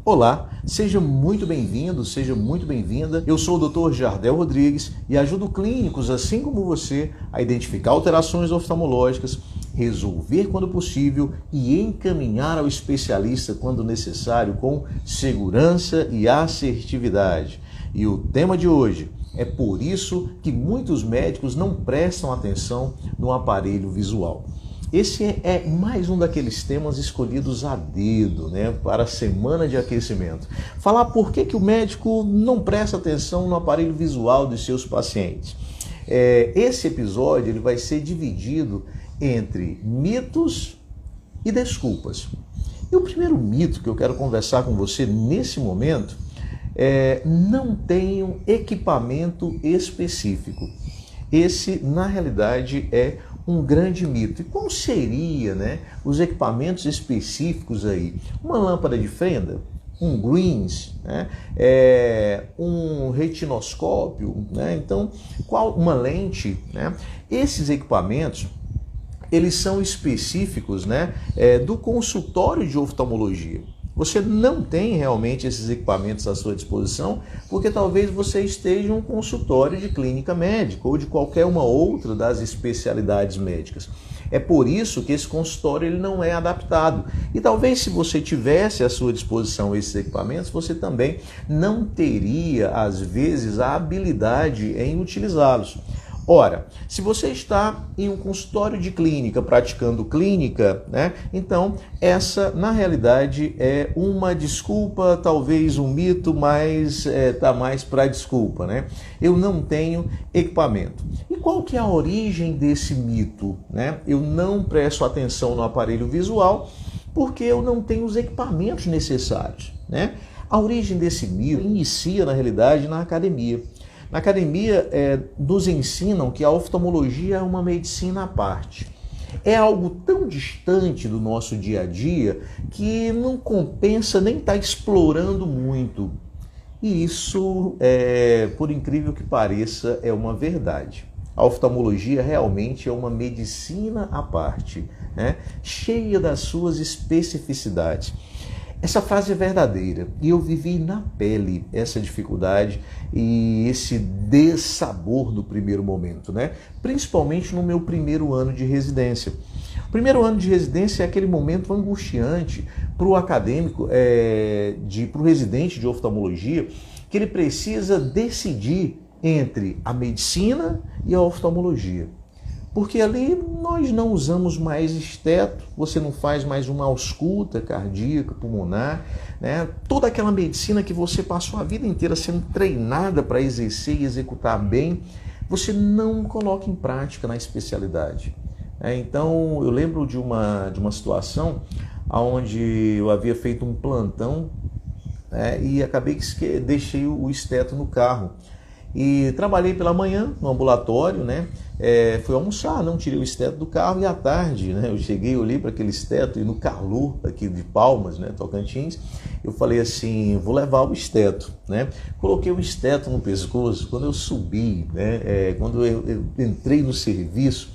Olá, seja muito bem-vindo, seja muito bem-vinda. Eu sou o Dr. Jardel Rodrigues e ajudo clínicos, assim como você, a identificar alterações oftalmológicas, resolver quando possível e encaminhar ao especialista quando necessário com segurança e assertividade. E o tema de hoje é por isso que muitos médicos não prestam atenção no aparelho visual. Esse é mais um daqueles temas escolhidos a dedo, para a semana de aquecimento. Falar por que o médico não presta atenção no aparelho visual dos seus pacientes. Esse episódio ele vai ser dividido entre mitos e desculpas. E o primeiro mito que eu quero conversar com você nesse momento é: não tenho equipamento específico. Esse, na realidade, é um grande mito. E qual seria, os equipamentos específicos aí? Uma lâmpada de fenda, um greens, um retinoscópio, então uma lente, Esses equipamentos eles são específicos, do consultório de oftalmologia. Você não tem realmente esses equipamentos à sua disposição porque talvez você esteja em um consultório de clínica médica ou de qualquer uma outra das especialidades médicas. É por isso que esse consultório ele não é adaptado. E talvez se você tivesse à sua disposição esses equipamentos, você também não teria, às vezes, a habilidade em utilizá-los. Ora, se você está em um consultório de clínica, praticando clínica, então essa, na realidade, é uma desculpa, talvez um mito, mas está mais para desculpa, Eu não tenho equipamento. E qual que é a origem desse mito, Eu não presto atenção no aparelho visual porque eu não tenho os equipamentos necessários, A origem desse mito inicia, na realidade, na academia. Na academia, nos ensinam que a oftalmologia é uma medicina à parte. É algo tão distante do nosso dia a dia que não compensa nem estar explorando muito. E isso, por incrível que pareça, é uma verdade. A oftalmologia realmente é uma medicina à parte, cheia das suas especificidades. Essa frase é verdadeira e eu vivi na pele essa dificuldade e esse dessabor no primeiro momento, Principalmente no meu primeiro ano de residência. O primeiro ano de residência é aquele momento angustiante para o acadêmico, para o residente de oftalmologia, que ele precisa decidir entre a medicina e a oftalmologia. Porque ali nós não usamos mais esteto, você não faz mais uma ausculta cardíaca, pulmonar, Toda aquela medicina que você passou a vida inteira sendo treinada para exercer e executar bem, você não coloca em prática na especialidade. Então, eu lembro de uma situação onde eu havia feito um plantão e acabei que deixei o esteto no carro. E trabalhei pela manhã no ambulatório, fui almoçar, não tirei o esteto do carro e à tarde, eu cheguei, olhei para aquele esteto e no calor aqui de Palmas, Tocantins, eu falei assim, vou levar o esteto, Coloquei o esteto no pescoço, quando eu subi, quando eu entrei no serviço,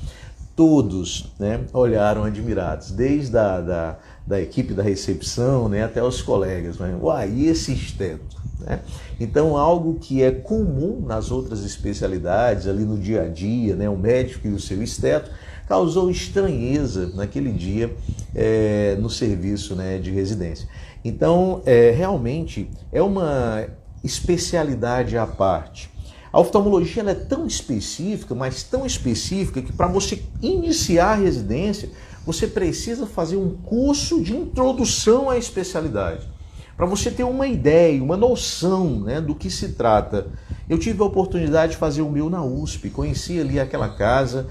todos olharam admirados, desde da equipe da recepção até os colegas, uai, e esse esteto? Então, algo que é comum nas outras especialidades, ali no dia a dia, o médico e o seu esteto, causou estranheza naquele dia no serviço de residência. Então, realmente é uma especialidade à parte. A oftalmologia ela é tão específica, mas tão específica, que para você iniciar a residência, você precisa fazer um curso de introdução à especialidade. Para você ter uma ideia, uma noção do que se trata. Eu tive a oportunidade de fazer o meu na USP, conheci ali aquela casa,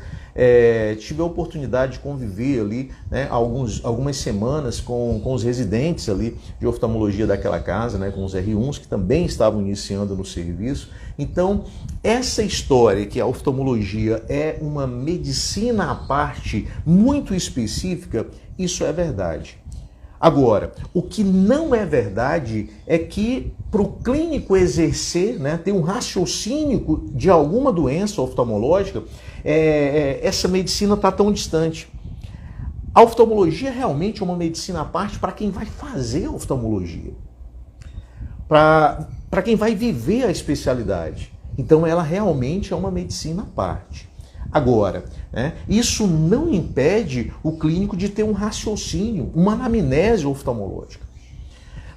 tive a oportunidade de conviver ali algumas semanas com os residentes ali de oftalmologia daquela casa, com os R1s que também estavam iniciando no serviço. Então, essa história que a oftalmologia é uma medicina à parte muito específica, isso é verdade. Agora, o que não é verdade é que para o clínico exercer, ter um raciocínio de alguma doença oftalmológica, essa medicina está tão distante. A oftalmologia realmente é uma medicina à parte para quem vai fazer oftalmologia. para quem vai viver a especialidade. Então ela realmente é uma medicina à parte. Agora, né, isso não impede o clínico de ter um raciocínio, uma anamnese oftalmológica.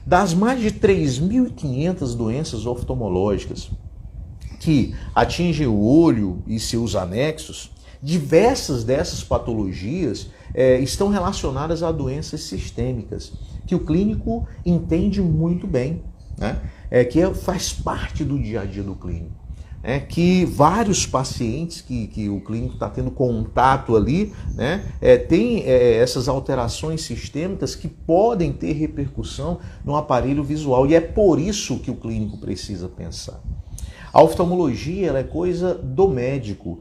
Das mais de 3.500 doenças oftalmológicas que atingem o olho e seus anexos, diversas dessas patologias estão relacionadas a doenças sistêmicas, que o clínico entende muito bem, né? Que faz parte do dia a dia do clínico. Que vários pacientes que o clínico está tendo contato ali, né, tem essas alterações sistêmicas que podem ter repercussão no aparelho visual, e é por isso que o clínico precisa pensar. A oftalmologia, ela é coisa do médico.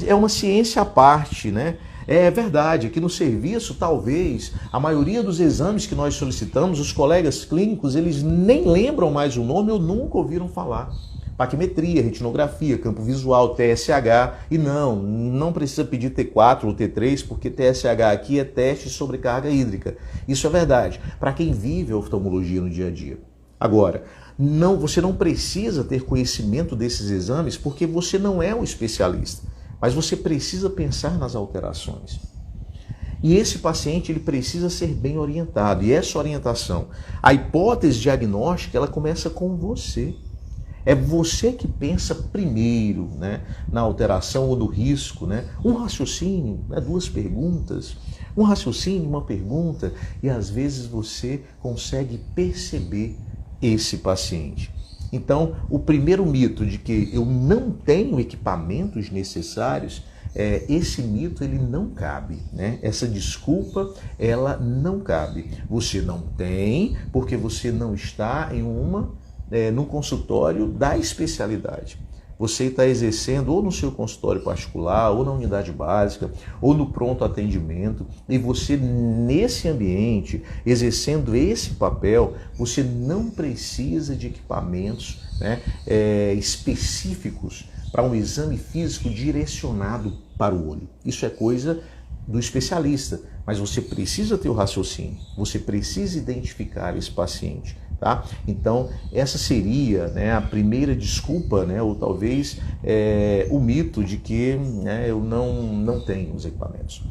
É uma ciência à parte, né? É verdade, aqui no serviço, talvez, a maioria dos exames que nós solicitamos, os colegas clínicos, eles nem lembram mais o nome ou nunca ouviram falar. Paquimetria, retinografia, campo visual, TSH, e não precisa pedir T4 ou T3, porque TSH aqui é teste de sobrecarga hídrica. Isso é verdade, para quem vive a oftalmologia no dia a dia. Agora, você não precisa ter conhecimento desses exames porque você não é um especialista, mas você precisa pensar nas alterações. E esse paciente ele precisa ser bem orientado, e essa orientação, a hipótese diagnóstica, ela começa com você. É você que pensa primeiro, né, na alteração ou no risco, né? Um raciocínio, né, 2 perguntas, um raciocínio, uma pergunta, e às vezes você consegue perceber esse paciente. Então, o primeiro mito de que eu não tenho equipamentos necessários, esse mito ele não cabe, né? Essa desculpa, ela não cabe. Você não tem porque você não está num consultório da especialidade. Você está exercendo ou no seu consultório particular, ou na unidade básica, ou no pronto atendimento, e você, nesse ambiente, exercendo esse papel, você não precisa de equipamentos, né, específicos para um exame físico direcionado para o olho. Isso é coisa do especialista, mas você precisa ter o raciocínio, você precisa identificar esse paciente. Tá? Então, essa seria, né, a primeira desculpa, né, ou talvez o mito de que, né, eu não tenho os equipamentos.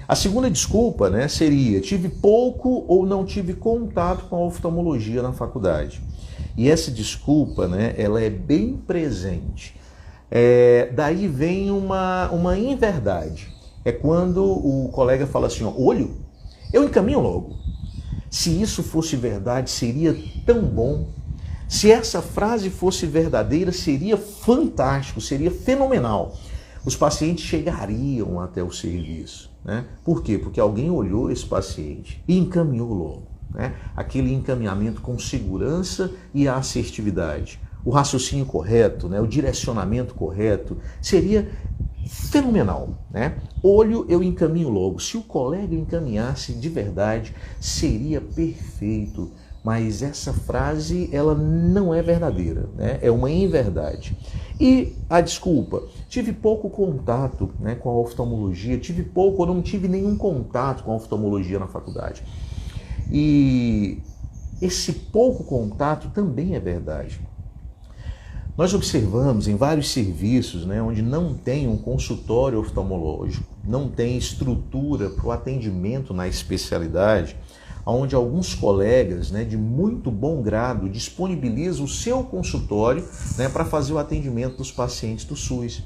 A segunda desculpa, né, seria: tive pouco ou não tive contato com a oftalmologia na faculdade. E essa desculpa, né, ela é bem presente. Daí vem uma inverdade. É quando o colega fala assim: ó, olho, eu encaminho logo. Se isso fosse verdade, seria tão bom. Se essa frase fosse verdadeira, seria fantástico, seria fenomenal. Os pacientes chegariam até o serviço, né? Por quê? Porque alguém olhou esse paciente e encaminhou logo, né? Aquele encaminhamento com segurança e assertividade. O raciocínio correto, né? O direcionamento correto seria fenomenal, né? Olho, eu encaminho logo. Se o colega encaminhasse de verdade, seria perfeito. Mas essa frase, ela não é verdadeira, né? É uma inverdade. E a desculpa: tive pouco contato, né, com a oftalmologia, tive pouco ou não tive nenhum contato com a oftalmologia na faculdade. E esse pouco contato também é verdade. Nós observamos em vários serviços, né, onde não tem um consultório oftalmológico, não tem estrutura para o atendimento na especialidade, onde alguns colegas, né, de muito bom grado disponibilizam o seu consultório, né, para fazer o atendimento dos pacientes do SUS.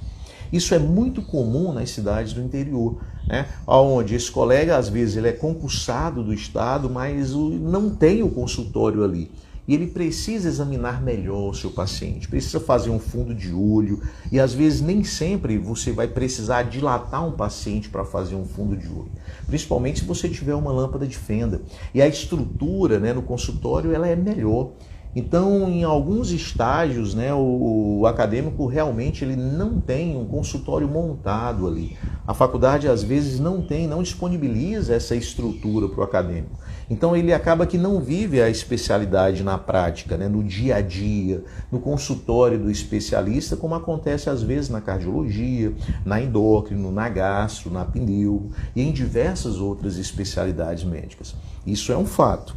Isso é muito comum nas cidades do interior, né, onde esse colega, às vezes, ele é concursado do Estado, mas não tem o consultório ali. E ele precisa examinar melhor o seu paciente, precisa fazer um fundo de olho, e às vezes nem sempre você vai precisar dilatar um paciente para fazer um fundo de olho, principalmente se você tiver uma lâmpada de fenda. E a estrutura, né, no consultório, ela é melhor. Então, em alguns estágios, né, o acadêmico realmente ele não tem um consultório montado ali. A faculdade, às vezes, não disponibiliza essa estrutura para o acadêmico. Então, ele acaba que não vive a especialidade na prática, né, no dia a dia, no consultório do especialista, como acontece, às vezes, na cardiologia, na endócrino, na gastro, na pneu e em diversas outras especialidades médicas. Isso é um fato.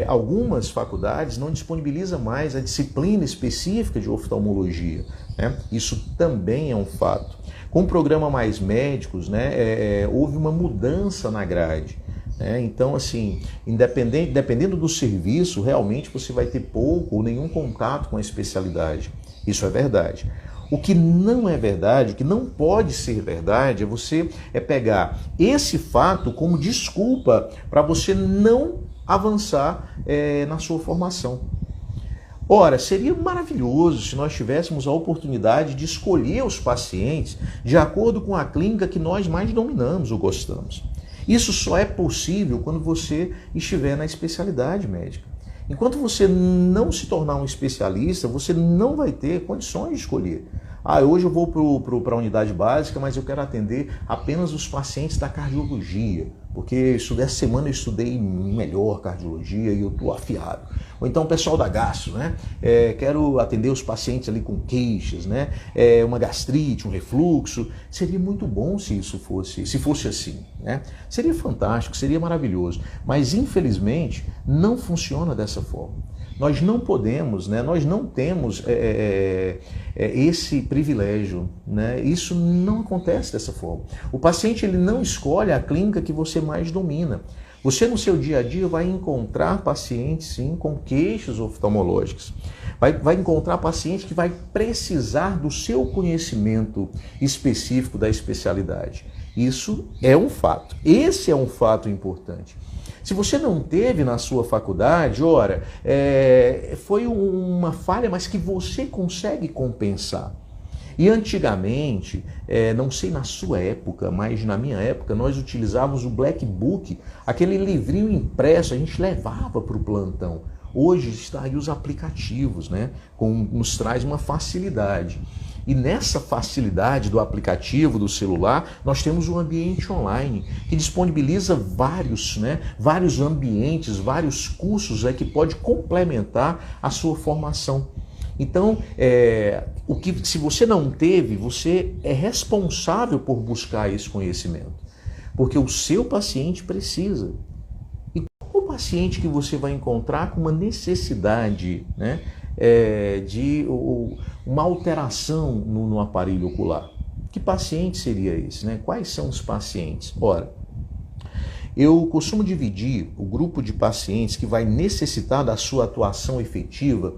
Algumas faculdades não disponibilizam mais a disciplina específica de oftalmologia, né? Isso também é um fato. Com o programa Mais Médicos, né, houve uma mudança na grade. Então, assim, dependendo do serviço, realmente você vai ter pouco ou nenhum contato com a especialidade. Isso é verdade. O que não é verdade, o que não pode ser verdade, é você pegar esse fato como desculpa para você não avançar na sua formação. Ora, seria maravilhoso se nós tivéssemos a oportunidade de escolher os pacientes de acordo com a clínica que nós mais dominamos ou gostamos. Isso só é possível quando você estiver na especialidade médica. Enquanto você não se tornar um especialista, você não vai ter condições de escolher. Hoje eu vou para a unidade básica, mas eu quero atender apenas os pacientes da cardiologia, porque essa semana eu estudei melhor cardiologia e eu estou afiado. Ou então o pessoal da gastro, né? Quero atender os pacientes ali com queixas, né? Uma gastrite, um refluxo. Seria muito bom se fosse assim, né? Seria fantástico, seria maravilhoso. Mas infelizmente não funciona dessa forma. Nós não podemos, né? Nós não temos esse privilégio, né? Isso não acontece dessa forma. O paciente ele não escolhe a clínica que você mais domina. Você no seu dia a dia vai encontrar pacientes sim com queixas oftalmológicas. Vai encontrar paciente que vai precisar do seu conhecimento específico da especialidade. Isso é um fato. Esse é um fato importante. Se você não teve na sua faculdade, foi uma falha, mas que você consegue compensar. E antigamente, não sei na sua época, mas na minha época, nós utilizávamos o Black Book, aquele livrinho impresso, a gente levava para o plantão. Hoje está aí os aplicativos, né? Nos traz uma facilidade. E nessa facilidade do aplicativo, do celular, nós temos um ambiente online que disponibiliza vários ambientes, vários cursos que pode complementar a sua formação. Então, se você não teve, você é responsável por buscar esse conhecimento, porque o seu paciente precisa. E qual o paciente que você vai encontrar com uma necessidade, né, de uma alteração no aparelho ocular? Que paciente seria esse, né? Quais são os pacientes? Ora, eu costumo dividir o grupo de pacientes que vai necessitar da sua atuação efetiva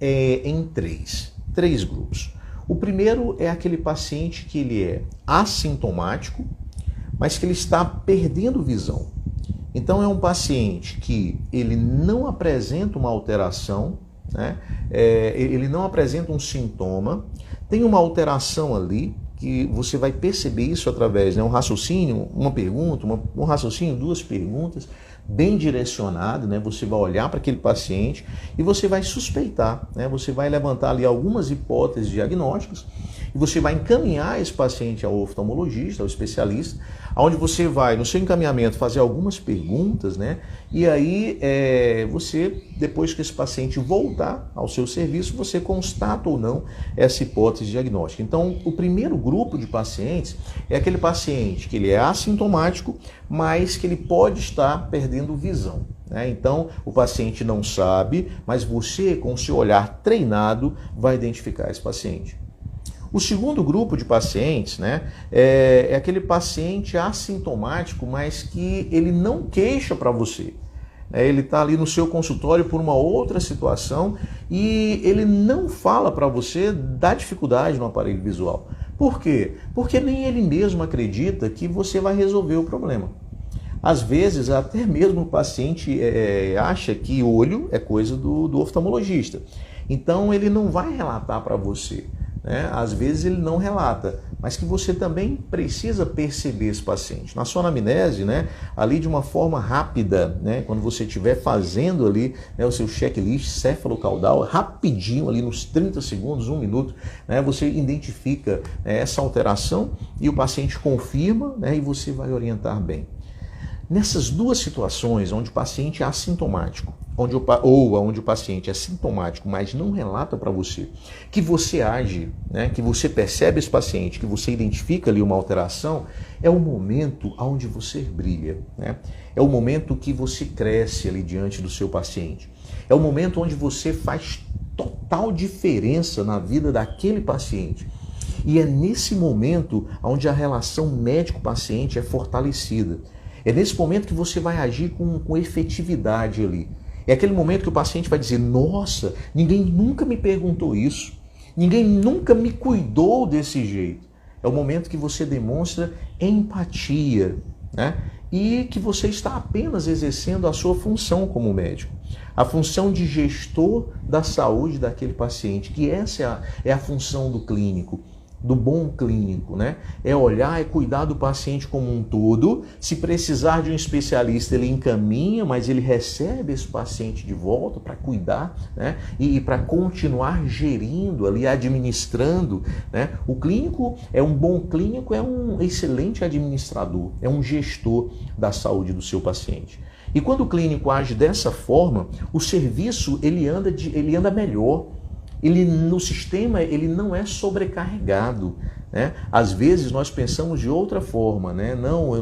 em três grupos. O primeiro é aquele paciente que ele é assintomático, mas que ele está perdendo visão. Então é um paciente que ele não apresenta uma alteração, né? Ele não apresenta um sintoma, tem uma alteração ali, que você vai perceber isso através de um raciocínio, uma pergunta, um raciocínio, duas perguntas, bem direcionado, né? Você vai olhar para aquele paciente e você vai suspeitar, né? Você vai levantar ali algumas hipóteses diagnósticas e você vai encaminhar esse paciente ao oftalmologista, ao especialista, onde você vai, no seu encaminhamento, fazer algumas perguntas, né? E aí, você, depois que esse paciente voltar ao seu serviço, você constata ou não essa hipótese diagnóstica. Então, o primeiro grupo de pacientes é aquele paciente que ele é assintomático, mas que ele pode estar perdendo visão, né? Então, o paciente não sabe, mas você, com o seu olhar treinado, vai identificar esse paciente. O segundo grupo de pacientes, né, é aquele paciente assintomático, mas que ele não queixa para você. Ele está ali no seu consultório por uma outra situação e ele não fala para você da dificuldade no aparelho visual. Por quê? Porque nem ele mesmo acredita que você vai resolver o problema. Às vezes, até mesmo o paciente acha que olho é coisa do oftalmologista. Então, ele não vai relatar para você, né? Às vezes ele não relata, mas que você também precisa perceber esse paciente. Na sua anamnese, né, ali de uma forma rápida, né, quando você estiver fazendo ali, né, o seu checklist céfalo-caudal, rapidinho ali nos 30 segundos, 1 minuto, né, você identifica essa alteração e o paciente confirma, né, e você vai orientar bem. Nessas duas situações, onde o paciente é assintomático onde o paciente é sintomático, mas não relata para você, que você age, né, que você percebe esse paciente, que você identifica ali uma alteração, é o momento onde você brilha, né? É o momento que você cresce ali diante do seu paciente. É o momento onde você faz total diferença na vida daquele paciente. E é nesse momento onde a relação médico-paciente é fortalecida. É nesse momento que você vai agir com efetividade ali. É aquele momento que o paciente vai dizer, nossa, ninguém nunca me perguntou isso. Ninguém nunca me cuidou desse jeito. É o momento que você demonstra empatia, né? E que você está apenas exercendo a sua função como médico. A função de gestor da saúde daquele paciente, que essa é a função do clínico, do bom clínico, né? É olhar e cuidar do paciente como um todo. Se precisar de um especialista, ele encaminha, mas ele recebe esse paciente de volta para cuidar, né? E para continuar gerindo ali, administrando, né? O clínico é um bom clínico, é um excelente administrador, é um gestor da saúde do seu paciente. E quando o clínico age dessa forma, o serviço ele anda melhor. No sistema ele não é sobrecarregado, né? Às vezes nós pensamos de outra forma, né? Não, eu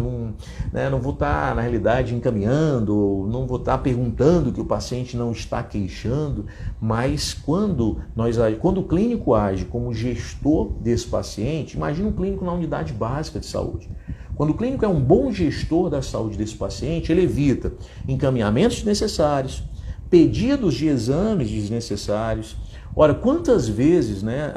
não vou estar na realidade encaminhando, não vou estar perguntando que o paciente não está queixando, mas quando o clínico age como gestor desse paciente, imagina um clínico na unidade básica de saúde. Quando o clínico é um bom gestor da saúde desse paciente, ele evita encaminhamentos desnecessários, pedidos de exames desnecessários. Ora, quantas vezes, né,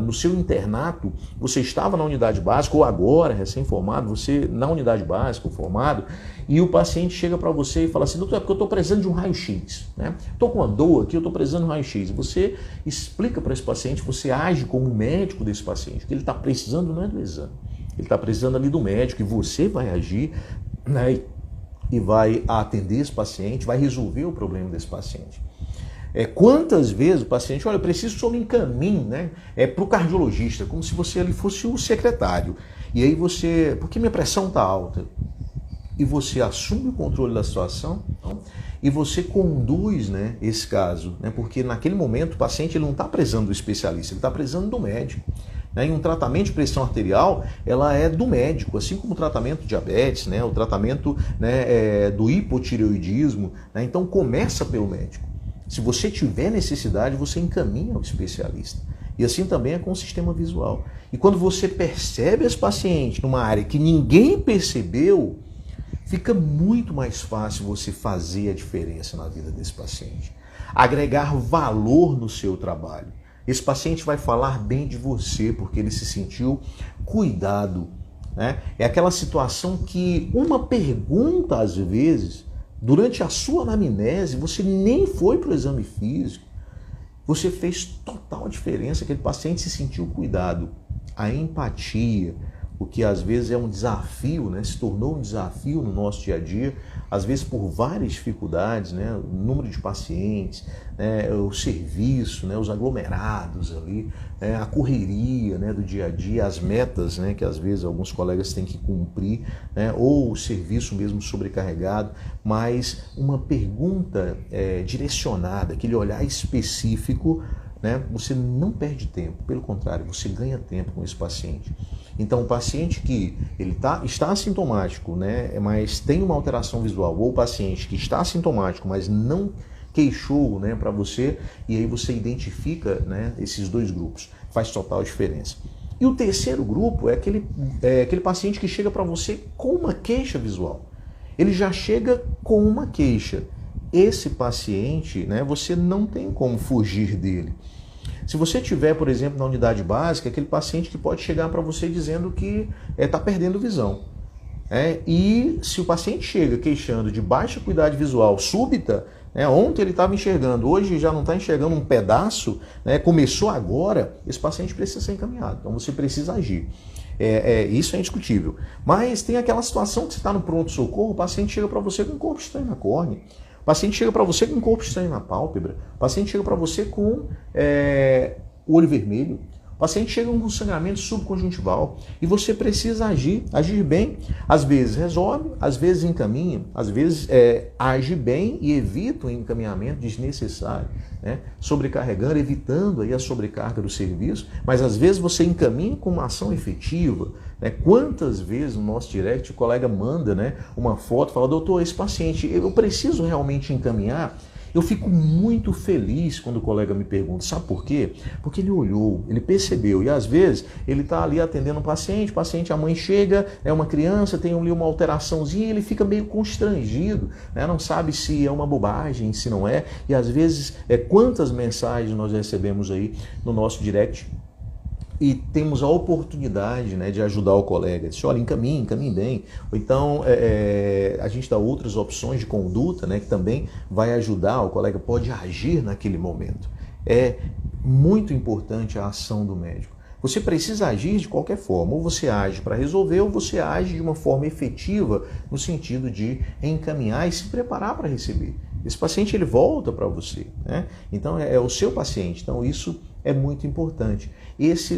no seu internato, você estava na unidade básica, ou agora, recém-formado, você na unidade básica, ou formado, e o paciente chega para você e fala assim, doutor, é porque eu estou precisando de um raio-x, né? Estou com uma dor aqui, eu estou precisando de um raio-x. Você explica para esse paciente, você age como médico desse paciente, o que ele está precisando não é do exame, ele está precisando ali do médico, e você vai agir, né, e vai atender esse paciente, vai resolver o problema desse paciente. Quantas vezes o paciente, olha, eu preciso que o senhor me encaminhe, né, para o cardiologista, como se você ali fosse o secretário. E aí você, porque minha pressão está alta, e você assume o controle da situação, então, e você conduz, né, esse caso, né, porque naquele momento o paciente ele não está precisando do especialista, ele está precisando do médico. Né, e um tratamento de pressão arterial, ela é do médico, assim como o tratamento de diabetes, né, o tratamento, né, do hipotireoidismo, né, então começa pelo médico. Se você tiver necessidade, você encaminha ao especialista. E assim também é com o sistema visual. E quando você percebe esse paciente numa área que ninguém percebeu, fica muito mais fácil você fazer a diferença na vida desse paciente. Agregar valor no seu trabalho. Esse paciente vai falar bem de você porque ele se sentiu cuidado, né? É aquela situação que uma pergunta, às vezes, durante a sua anamnese, você nem foi para o exame físico, você fez total diferença, aquele paciente se sentiu cuidado. A empatia, o que às vezes é um desafio, né? Se tornou um desafio no nosso dia a dia, às vezes por várias dificuldades, né? O número de pacientes, né? O serviço, né? Os aglomerados ali, né? A correria, né? Do dia a dia, as metas, né? Que às vezes alguns colegas têm que cumprir, né? Ou o serviço mesmo sobrecarregado, mas uma pergunta direcionada, aquele olhar específico, né? Você não perde tempo, pelo contrário, você ganha tempo com esse paciente. Então, o paciente que está assintomático, né, mas tem uma alteração visual, ou o paciente que está assintomático, mas não queixou, né, para você, e aí você identifica, né, esses dois grupos, faz total diferença. E o terceiro grupo é aquele paciente que chega para você com uma queixa visual. Ele já chega com uma queixa. Esse paciente, né, você não tem como fugir dele. Se você tiver, por exemplo, na unidade básica, aquele paciente que pode chegar para você dizendo que está perdendo visão. E se o paciente chega queixando de baixa acuidade visual súbita, né, ontem ele estava enxergando, hoje já não está enxergando um pedaço, né, começou agora, esse paciente precisa ser encaminhado. Então você precisa agir. Isso é indiscutível. Mas tem aquela situação que você está no pronto-socorro, o paciente chega para você com um corpo estranho na córnea. O paciente chega para você com um corpo estranho na pálpebra, o paciente chega para você com o olho vermelho, O paciente chega com sangramento subconjuntival e você precisa agir bem. Às vezes resolve, às vezes encaminha, às vezes age bem e evita o encaminhamento desnecessário, né? Sobrecarregando, evitando aí a sobrecarga do serviço, mas às vezes você encaminha com uma ação efetiva, né? Quantas vezes no nosso direct o colega manda, né, uma foto, fala, doutor, esse paciente, eu preciso realmente encaminhar? Eu fico muito feliz quando o colega me pergunta, sabe por quê? Porque ele olhou, ele percebeu, e às vezes ele está ali atendendo um paciente, a mãe chega, é uma criança, tem ali uma alteraçãozinha, ele fica meio constrangido, né? Não sabe se é uma bobagem, se não é, e às vezes, quantas mensagens nós recebemos aí no nosso direct, e temos a oportunidade, né, de ajudar o colega. Diz, olha, encaminhe bem. Ou então a gente dá outras opções de conduta, né, que também vai ajudar, o colega pode agir naquele momento. É muito importante a ação do médico. Você precisa agir de qualquer forma, ou você age para resolver, ou você age de uma forma efetiva, no sentido de encaminhar e se preparar para receber. Esse paciente ele volta para você, né? Então é o seu paciente, então isso é muito importante.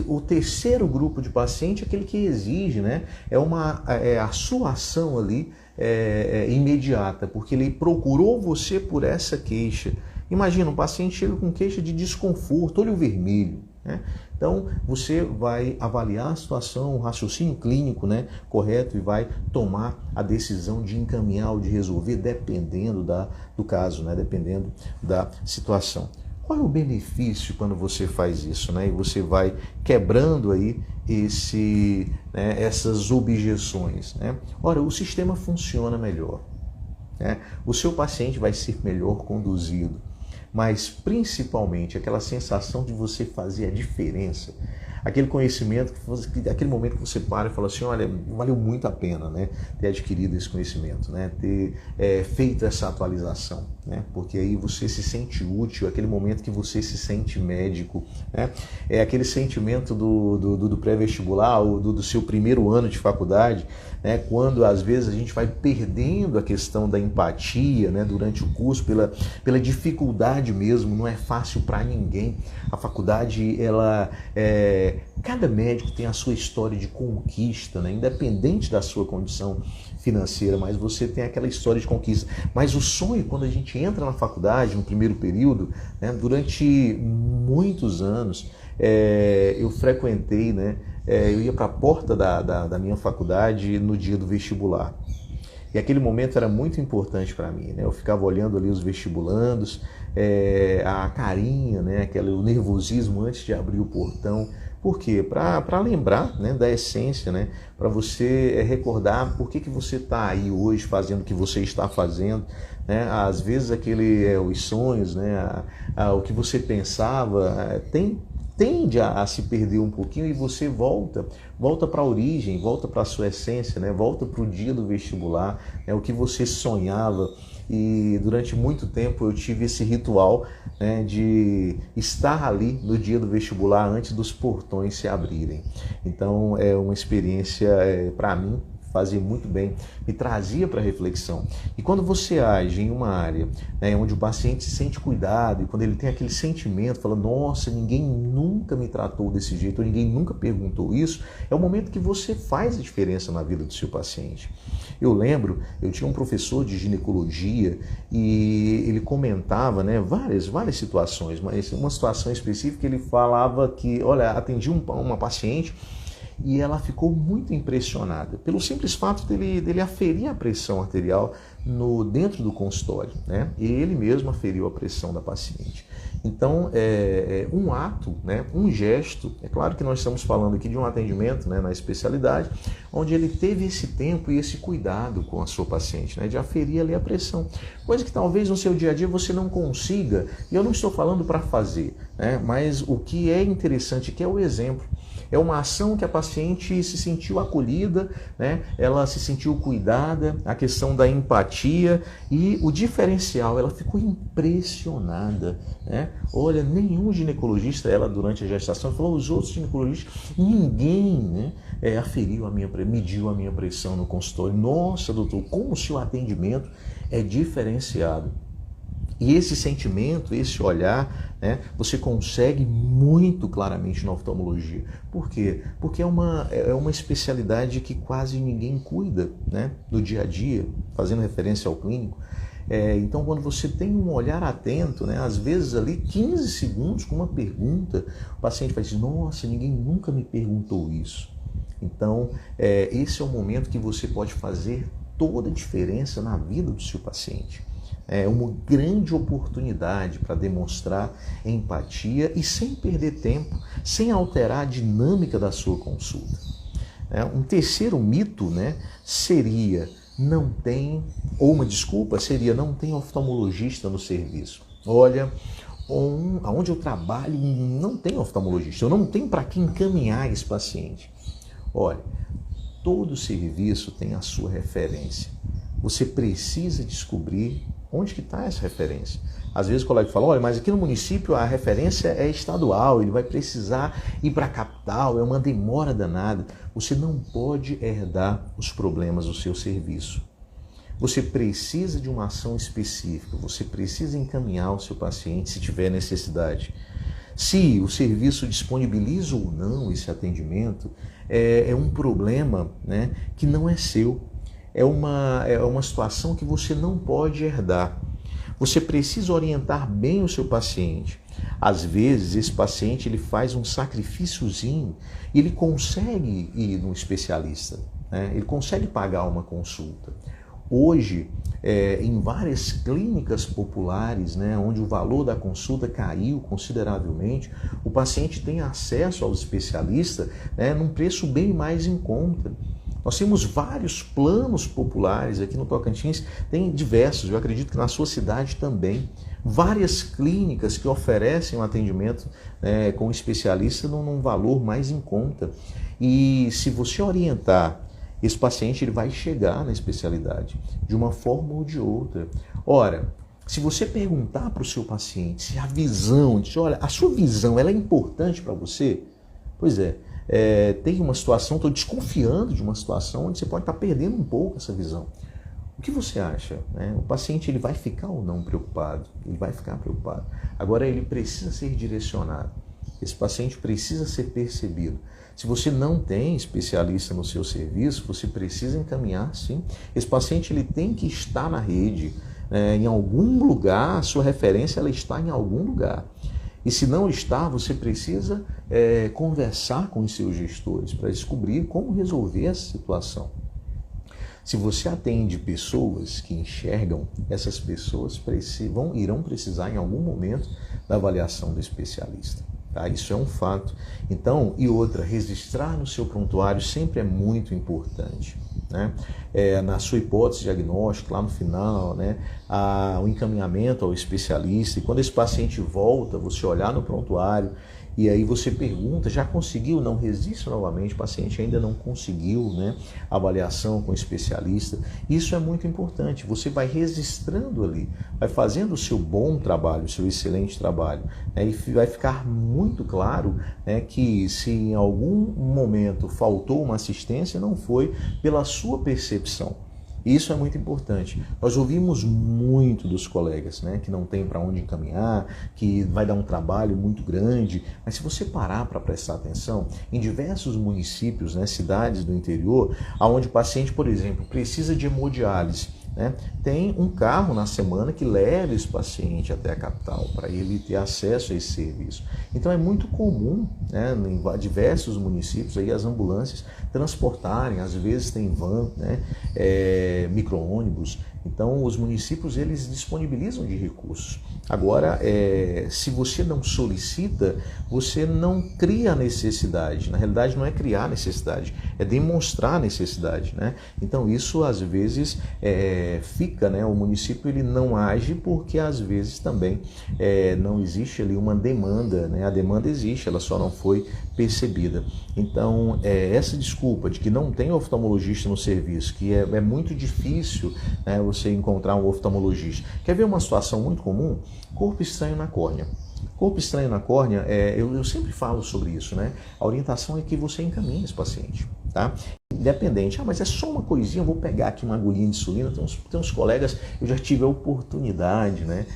O terceiro grupo de paciente é aquele que exige, né? A sua ação ali imediata, porque ele procurou você por essa queixa. Imagina, um paciente chega com queixa de desconforto, olho vermelho, né? Então, você vai avaliar a situação, o raciocínio clínico, né, correto, e vai tomar a decisão de encaminhar ou de resolver, dependendo do caso, né, dependendo da situação. Qual é o benefício quando você faz isso, né? E você vai quebrando aí essas objeções, né? Ora, o sistema funciona melhor, né? O seu paciente vai ser melhor conduzido, mas principalmente aquela sensação de você fazer a diferença, aquele conhecimento, aquele momento que você para e fala assim, olha, valeu muito a pena, né, ter adquirido esse conhecimento, né, ter feito essa atualização, né, porque aí você se sente útil, aquele momento que você se sente médico, né, é aquele sentimento do pré-vestibular, ou do seu primeiro ano de faculdade, né, quando às vezes a gente vai perdendo a questão da empatia, né, durante o curso, pela dificuldade mesmo, não é fácil para ninguém. A faculdade, cada médico tem a sua história de conquista, né, independente da sua condição financeira, mas você tem aquela história de conquista. Mas o sonho, quando a gente entra na faculdade, no primeiro período, né, durante muitos anos, eu frequentei, né, eu ia para a porta da minha faculdade no dia do vestibular. E aquele momento era muito importante para mim, né? Eu ficava olhando ali os vestibulandos, a carinha, né? O nervosismo antes de abrir o portão. Por quê? Para lembrar, né, da essência, né? Para você recordar por que você está aí hoje fazendo o que você está fazendo, né? Às vezes os sonhos, né? O que você pensava tende a se perder um pouquinho, e você volta para a origem, volta para a sua essência, né? Volta para o dia do vestibular, né? O que você sonhava. E durante muito tempo eu tive esse ritual, né, de estar ali no dia do vestibular antes dos portões se abrirem. Então é uma experiência, para mim, fazia muito bem, me trazia para reflexão. E quando você age em uma área, né, onde o paciente se sente cuidado, e quando ele tem aquele sentimento, fala, nossa, ninguém nunca me tratou desse jeito, ou ninguém nunca perguntou isso, é o momento que você faz a diferença na vida do seu paciente. Eu lembro, eu tinha um professor de ginecologia e ele comentava, né, várias situações, mas uma situação específica ele falava que, olha, atendi uma paciente e ela ficou muito impressionada pelo simples fato dele aferir a pressão arterial dentro do consultório, né? E ele mesmo aferiu a pressão da paciente. Então, um ato, né, um gesto, é claro que nós estamos falando aqui de um atendimento, né, na especialidade, onde ele teve esse tempo e esse cuidado com a sua paciente, né, de aferir ali a pressão, coisa que talvez no seu dia a dia você não consiga, e eu não estou falando para fazer, né, mas o que é interessante aqui é o exemplo. É uma ação que a paciente se sentiu acolhida, né? Ela se sentiu cuidada, a questão da empatia e o diferencial, ela ficou impressionada, né? Olha, nenhum ginecologista, ela durante a gestação falou, os outros ginecologistas, ninguém, né, mediu a minha pressão no consultório. Nossa, doutor, como o seu atendimento é diferenciado. E esse sentimento, esse olhar, né, você consegue muito claramente na oftalmologia. Por quê? Porque é uma especialidade que quase ninguém cuida, né, do dia a dia, fazendo referência ao clínico. Então, quando você tem um olhar atento, né, às vezes ali 15 segundos com uma pergunta, o paciente vai dizer, nossa, ninguém nunca me perguntou isso. Então, esse é o momento que você pode fazer toda a diferença na vida do seu paciente. É uma grande oportunidade para demonstrar empatia e sem perder tempo, sem alterar a dinâmica da sua consulta. Um terceiro mito, né, seria não tem oftalmologista no serviço. Olha, onde eu trabalho não tem oftalmologista, eu não tenho para quem encaminhar esse paciente. Olha, todo serviço tem a sua referência. Você precisa descobrir onde que está essa referência. Às vezes o colega fala, olha, mas aqui no município a referência é estadual, ele vai precisar ir para a capital, é uma demora danada. Você não pode herdar os problemas do seu serviço. Você precisa de uma ação específica, você precisa encaminhar o seu paciente se tiver necessidade. Se o serviço disponibiliza ou não esse atendimento, é um problema, né, que não é seu. É uma situação que você não pode herdar. Você precisa orientar bem o seu paciente. Às vezes, esse paciente ele faz um sacrifíciozinho e ele consegue ir no especialista, né? Ele consegue pagar uma consulta. Hoje, em várias clínicas populares, né, onde o valor da consulta caiu consideravelmente, o paciente tem acesso ao especialista, né, num preço bem mais em conta. Nós temos vários planos populares aqui no Tocantins, tem diversos, eu acredito que na sua cidade também. Várias clínicas que oferecem um atendimento com especialista num valor mais em conta. E se você orientar esse paciente, ele vai chegar na especialidade de uma forma ou de outra. Ora, se você perguntar para o seu paciente se a visão, olha, a sua visão ela é importante para você? Pois tem uma situação, estou desconfiando de uma situação onde você pode estar perdendo um pouco essa visão. O que você acha? O paciente ele vai ficar ou não preocupado? Ele vai ficar preocupado. Agora ele precisa ser direcionado. Esse paciente precisa ser percebido. Se você não tem especialista no seu serviço, você precisa encaminhar, sim. Esse paciente ele tem que estar na rede, em algum lugar, a sua referência ela está em algum lugar. E se não está, você precisa conversar com os seus gestores para descobrir como resolver essa situação. Se você atende pessoas que enxergam, essas pessoas irão precisar em algum momento da avaliação do especialista. Tá? Isso é um fato. Então, e outra, registrar no seu prontuário sempre é muito importante. Né? Na sua hipótese diagnóstica, lá no final, né? O encaminhamento ao especialista. E quando esse paciente volta, você olhar no prontuário e aí você pergunta, já conseguiu? Não, registra novamente, o paciente ainda não conseguiu, né, a avaliação com o especialista. Isso é muito importante, você vai registrando ali, vai fazendo o seu bom trabalho, o seu excelente trabalho, né, e vai ficar muito claro, né, que se em algum momento faltou uma assistência, não foi pela sua percepção. Isso é muito importante. Nós ouvimos muito dos colegas, né, que não tem para onde encaminhar, que vai dar um trabalho muito grande, mas se você parar para prestar atenção, em diversos municípios, né, cidades do interior, onde o paciente, por exemplo, precisa de hemodiálise, né, tem um carro na semana que leva esse paciente até a capital para ele ter acesso a esse serviço. Então é muito comum, né, em diversos municípios aí, as ambulâncias transportarem, às vezes tem van, né, micro-ônibus. Então os municípios eles disponibilizam de recursos. Agora, se você não solicita, você não cria a necessidade. Na realidade não é criar a necessidade, é demonstrar a necessidade, né? Então isso às vezes fica, né? O município ele não age porque às vezes também não existe ali uma demanda, né? A demanda existe, ela só não foi percebida. Então essa desculpa de que não tem oftalmologista no serviço, que é muito difícil, né, você encontrar um oftalmologista. Quer ver uma situação muito comum? Corpo estranho na córnea. Corpo estranho na córnea, eu sempre falo sobre isso, né? A orientação é que você encaminhe esse paciente, tá? independente. Mas é só uma coisinha, eu vou pegar aqui uma agulhinha de insulina. Tem uns colegas, eu já tive a oportunidade, né,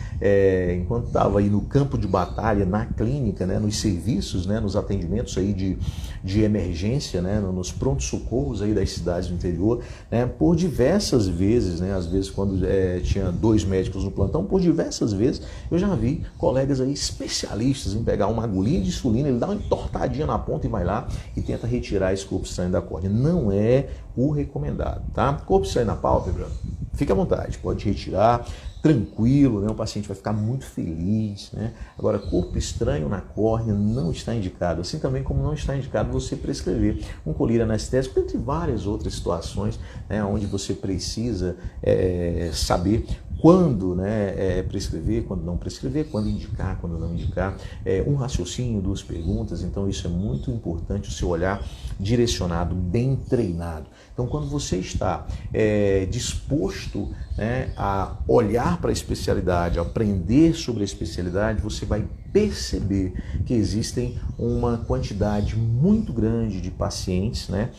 enquanto estava aí no campo de batalha, na clínica, né, nos serviços, né, nos atendimentos aí de emergência, né, nos prontos-socorros aí das cidades do interior, né, por diversas vezes, né, às vezes quando tinha 2 médicos no plantão, por diversas vezes eu já vi colegas aí especialistas em pegar uma agulhinha de insulina, ele dá uma entortadinha na ponta e vai lá e tenta retirar esse corpo estranho da córnea. Não é o recomendado, tá? Corpo estranho na pálpebra, fica à vontade, pode retirar, tranquilo, né? O paciente vai ficar muito feliz, né? Agora, corpo estranho na córnea não está indicado, assim também como não está indicado você prescrever um colírio anestésico, entre várias outras situações, né, onde você precisa saber quando, né, prescrever, quando não prescrever, quando indicar, quando não indicar, um raciocínio, 2 perguntas. Então isso é muito importante, o seu olhar direcionado, bem treinado. Então quando você está disposto, né, a olhar para a especialidade, a aprender sobre a especialidade, você vai perceber que existem uma quantidade muito grande de pacientes, né,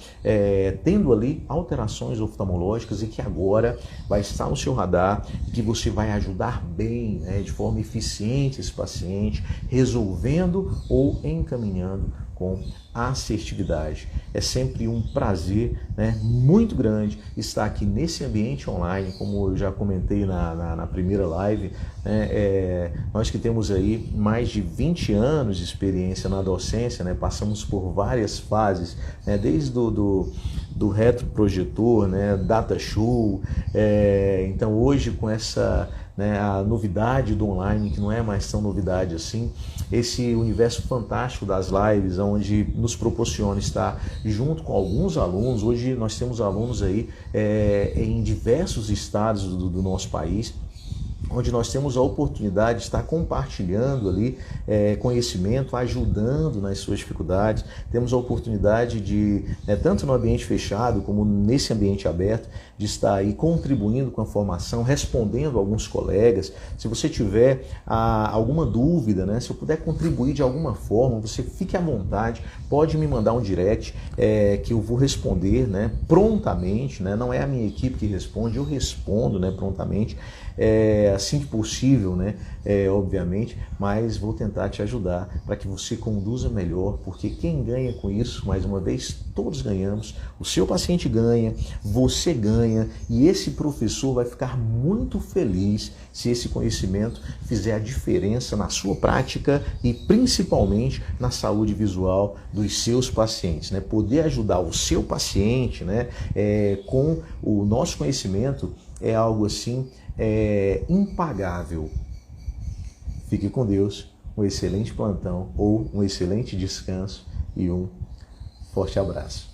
tendo ali alterações oftalmológicas e que agora vai estar no seu radar, que você vai ajudar bem, né, de forma eficiente esse paciente, resolvendo ou encaminhando com assertividade. É sempre um prazer, né, muito grande estar aqui nesse ambiente online, como eu já comentei na primeira live, né, nós que temos aí mais de 20 anos de experiência na docência, né, passamos por várias fases, né, desde do retroprojetor, né, data show, então hoje com essa, né, a novidade do online, que não é mais tão novidade assim, esse universo fantástico das lives, onde nos proporciona estar junto com alguns alunos. Hoje nós temos alunos aí em diversos estados do nosso país, onde nós temos a oportunidade de estar compartilhando ali conhecimento, ajudando nas suas dificuldades. Temos a oportunidade de, tanto no ambiente fechado como nesse ambiente aberto, de estar aí contribuindo com a formação, respondendo a alguns colegas. Se você tiver alguma dúvida, né, se eu puder contribuir de alguma forma, você fique à vontade, pode me mandar um direct que eu vou responder, né, prontamente, né, não é a minha equipe que responde, eu respondo, né, prontamente, assim que possível, né, obviamente, mas vou tentar te ajudar para que você conduza melhor, porque quem ganha com isso, mais uma vez, todos ganhamos, o seu paciente ganha, você ganha, e esse professor vai ficar muito feliz se esse conhecimento fizer a diferença na sua prática e principalmente na saúde visual dos seus pacientes, né? Poder ajudar o seu paciente, né, com o nosso conhecimento é algo assim impagável. Fique com Deus, um excelente plantão ou um excelente descanso e um forte abraço.